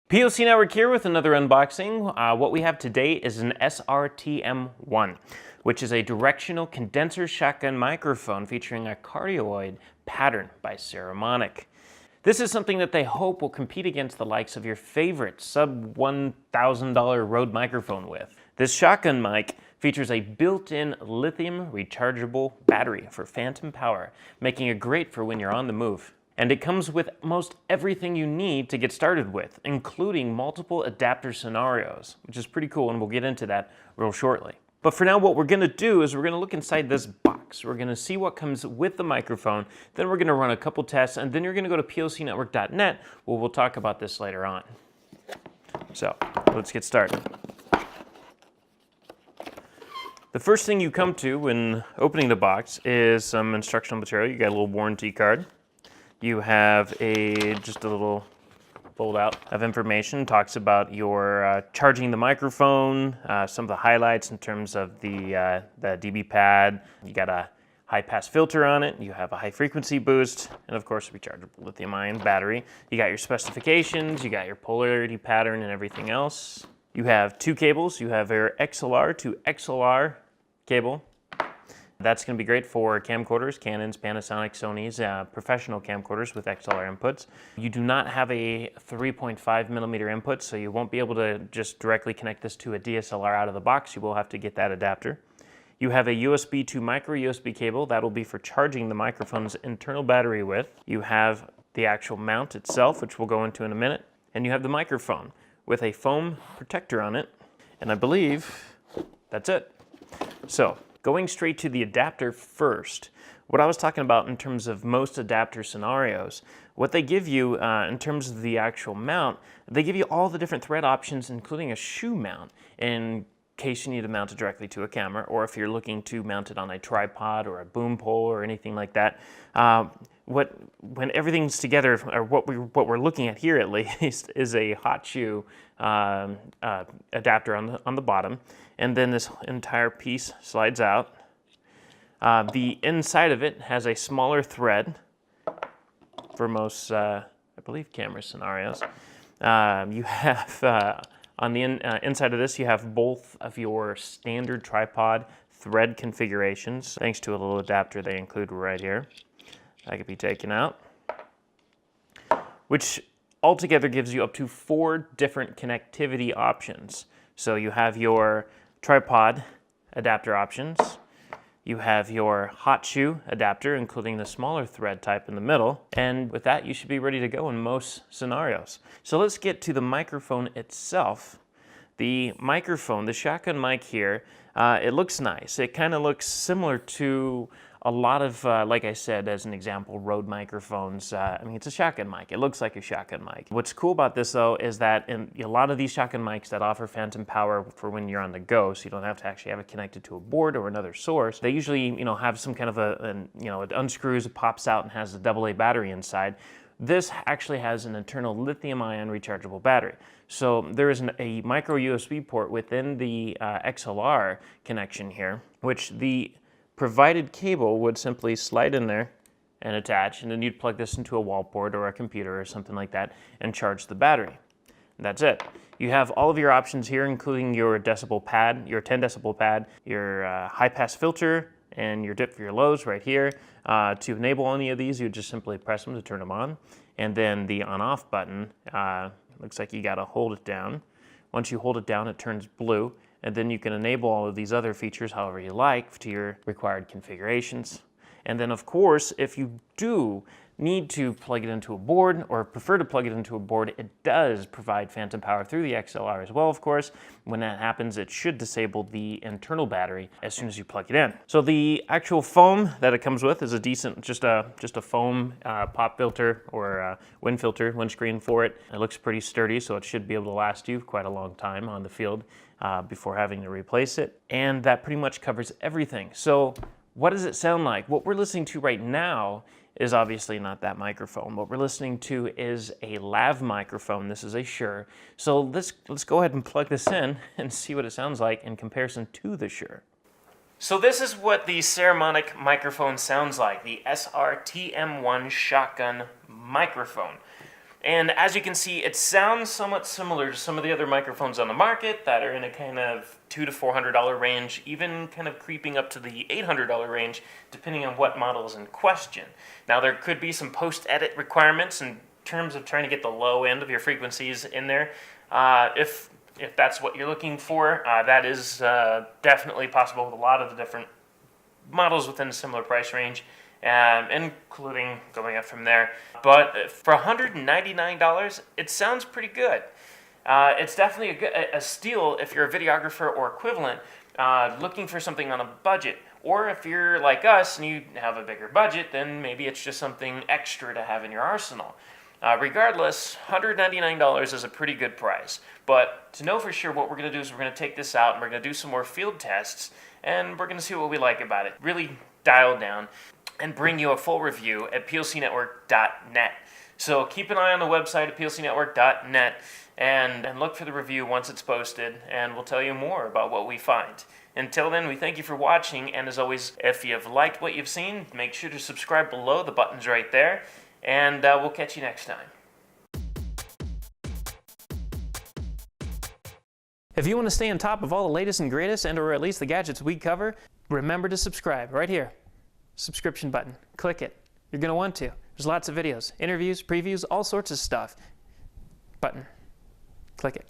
POC Network here with another unboxing. What we have today is an SR-TM1, which is a directional condenser shotgun microphone featuring a cardioid pattern by Saramonic. This is something that they hope will compete against the likes of your favorite sub $1,000 Rode microphone with. This shotgun mic features a built-in lithium rechargeable battery for phantom power, making it great for when you're on the move. And it comes with most everything you need to get started with, including multiple adapter scenarios, which is pretty cool, and we'll get into that real shortly. But for now, what we're gonna do is we're gonna look inside this box. We're gonna see what comes with the microphone, then we're gonna run a couple tests, and then you're gonna go to POCnetwork.net, where we'll talk about this later on. So, let's get started. The first thing you come to when opening the box is some instructional material. You got a little warranty card. You have just a little fold out of information. Talks about your charging the microphone, some of the highlights in terms of the dB pad. You got a high pass filter on it. You have a high frequency boost, and of course, a rechargeable lithium ion battery. You got your specifications. You got your polarity pattern and everything else. You have two cables. You have your XLR to XLR cable. That's going to be great for camcorders, Canons, Panasonic, Sony's, professional camcorders with XLR inputs. You do not have a 3.5 millimeter input, so you won't be able to just directly connect this to a DSLR out of the box. You will have to get that adapter. You have a USB to micro USB cable. That will be for charging the microphone's internal battery with. You have the actual mount itself, which we'll go into in a minute. And you have the microphone with a foam protector on it. And I believe that's it. So, going straight to the adapter first, what I was talking about in terms of most adapter scenarios, what they give you in terms of the actual mount, they give you all the different thread options, including a shoe mount, in case you need to mount it directly to a camera, or if you're looking to mount it on a tripod or a boom pole or anything like that. When everything's together, or what we're looking at here at least, is a hot shoe adapter on the bottom, and then this entire piece slides out. The inside of it has a smaller thread for most, I believe, camera scenarios. You have on the inside of this, you have both of your standard tripod thread configurations, thanks to a little adapter they include right here. That could be taken out, which altogether gives you up to 4 different connectivity options. So you have your tripod adapter options, you have your hot shoe adapter, including the smaller thread type in the middle, and with that you should be ready to go in most scenarios. So let's get to the microphone itself. The microphone, the shotgun mic here, it looks nice. It kind of looks similar to a lot of, like I said, as an example, Rode microphones. I mean, it's a shotgun mic. It looks like a shotgun mic. What's cool about this, though, is that in a lot of these shotgun mics that offer phantom power for when you're on the go, so you don't have to actually have it connected to a board or another source, they usually, have some kind of it unscrews, it pops out, and has a AA battery inside. This actually has an internal lithium-ion rechargeable battery. So there is a micro USB port within the XLR connection here, which the provided cable would simply slide in there and attach, and then you'd plug this into a wall port or a computer or something like that and charge the battery. And that's it. You have all of your options here, including your decibel pad, your 10 decibel pad, your high pass filter, and your dip for your lows right here. To enable any of these, you just simply press them to turn them on. And then the on-off button, looks like you gotta hold it down. Once you hold it down, it turns blue. And then you can enable all of these other features however you like to your required configurations. And then of course, if you do need to plug it into a board or prefer to plug it into a board, it does provide phantom power through the XLR as well, of course. When that happens, it should disable the internal battery as soon as you plug it in. So the actual foam that it comes with is a decent, just a foam pop filter or wind filter, windscreen for it. It looks pretty sturdy, so it should be able to last you quite a long time on the field before having to replace it. And that pretty much covers everything. So what does it sound like? What we're listening to right now is obviously not that microphone. What we're listening to is a lav microphone. This is a Shure. So let's go ahead and plug this in and see what it sounds like in comparison to the Shure. So this is what the Saramonic microphone sounds like, the SR-TM1 shotgun microphone. And as you can see, it sounds somewhat similar to some of the other microphones on the market that are in a kind of $200 to $400 range, even kind of creeping up to the $800 range, depending on what model is in question. Now, there could be some post-edit requirements in terms of trying to get the low end of your frequencies in there. If that's what you're looking for, that is definitely possible with a lot of the different models within a similar price range, including going up from there. But for $199, it sounds pretty good. It's definitely a steal if you're a videographer or equivalent looking for something on a budget. Or if you're like us and you have a bigger budget, then maybe it's just something extra to have in your arsenal. Regardless, $199 is a pretty good price. But to know for sure, what we're going to do is we're going to take this out and we're going to do some more field tests, and we're going to see what we like about it. Really dial down and bring you a full review at plcnetwork.net. So keep an eye on the website at plcnetwork.net and look for the review once it's posted, and we'll tell you more about what we find. Until then, we thank you for watching, and as always, if you've liked what you've seen, make sure to subscribe below. The button's right there, and we'll catch you next time. If you want to stay on top of all the latest and greatest, and or at least the gadgets we cover, remember to subscribe right here. Subscription button. Click it. You're going to want to. There's lots of videos, interviews, previews, all sorts of stuff. Button. Click it.